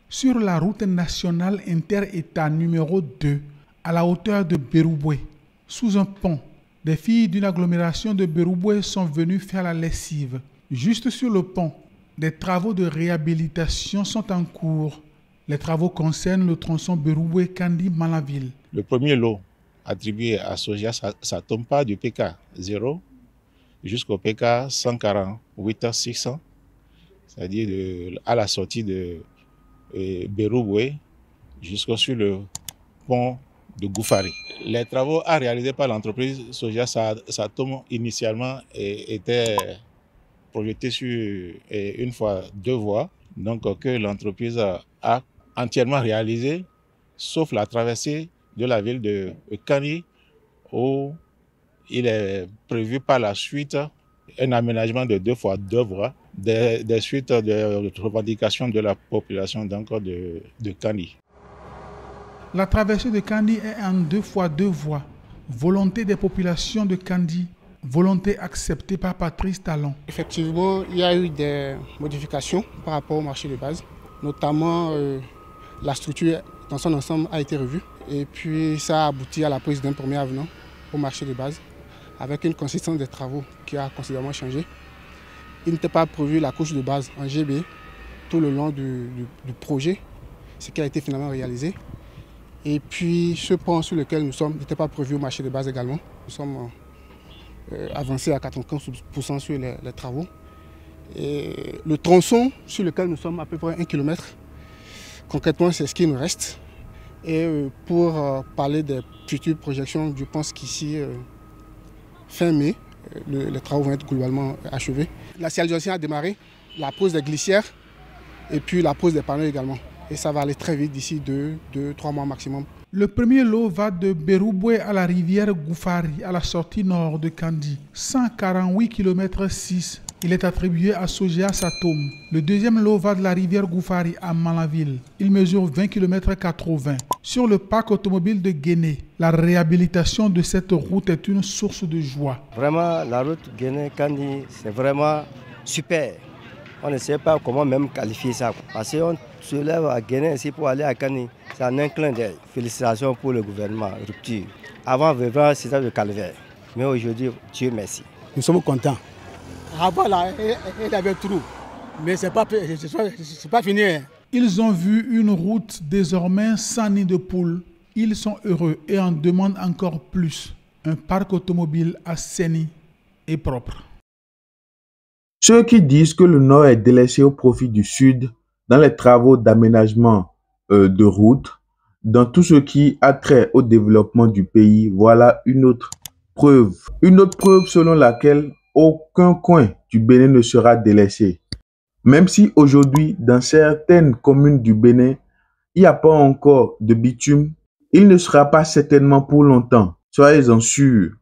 sur la route nationale inter-État numéro 2 à la hauteur de Berouboué, sous un pont. Des filles d'une agglomération de Berouboué sont venues faire la lessive. Juste sur le pont, des travaux de réhabilitation sont en cours. Les travaux concernent le tronçon Berouboué-Kandi-Malanville. Le premier lot attribué à Soja Satom part du PK 0 jusqu'au PK 148-600, c'est-à-dire à la sortie de Berouboué jusqu'au sur le pont de Goufari. Les travaux à réaliser par l'entreprise Soja Satom initialement étaient projetés sur une fois 2 voies, donc que l'entreprise a entièrement réalisé, sauf la traversée de la ville de Kandi, où il est prévu par la suite un aménagement de 2 fois 2 voies, des suites de revendications de la population de Kandi. La traversée de Kandi est en 2 fois 2 voies. Volonté des populations de Kandi, volonté acceptée par Patrice Talon. Effectivement, il y a eu des modifications par rapport au marché de base, notamment la structure dans son ensemble a été revue et puis ça a abouti à la prise d'un premier avenant au marché de base avec une consistance des travaux qui a considérablement changé. Il n'était pas prévu la couche de base en GB tout le long du projet, ce qui a été finalement réalisé. Et puis ce pont sur lequel nous sommes n'était pas prévu au marché de base également. Nous sommes avancés à 95% sur les travaux. Et le tronçon sur lequel nous sommes à peu près 1 km, concrètement c'est ce qui nous reste. Et pour parler des futures projections, je pense qu'ici, fin mai, les travaux vont être globalement achevés. La signalisation a démarré, la pose des glissières et puis la pose des panneaux également. Et ça va aller très vite d'ici 2-3 mois maximum. Le premier lot va de Berouboué à la rivière Goufari, à la sortie nord de Kandi, 148 km 6. Il est attribué à Soja Satom. Le deuxième lot va de la rivière Goufari à Malanville. Il mesure 20 km 80. Sur le parc automobile de Guéné, la réhabilitation de cette route est une source de joie. Vraiment, la route Guéné-Kandi, c'est vraiment super. On ne sait pas comment même qualifier ça. Parce qu'on se lève à Guéné ici pour aller à Kandi. C'est un inclin d'œil. Félicitations pour le gouvernement, rupture. Avant, vraiment, c'était le calvaire. Mais aujourd'hui, Dieu merci. Nous sommes contents. Avant, là, il y avait trop. Mais ce n'est pas fini. Ils ont vu une route désormais sans nid de poule. Ils sont heureux et en demandent encore plus. Un parc automobile assaini et propre. Ceux qui disent que le Nord est délaissé au profit du Sud dans les travaux d'aménagement de routes, dans tout ce qui a trait au développement du pays, voilà une autre preuve. Une autre preuve selon laquelle aucun coin du Bénin ne sera délaissé. Même si aujourd'hui, dans certaines communes du Bénin, il n'y a pas encore de bitume, il ne sera pas certainement pour longtemps. Soyez-en sûrs.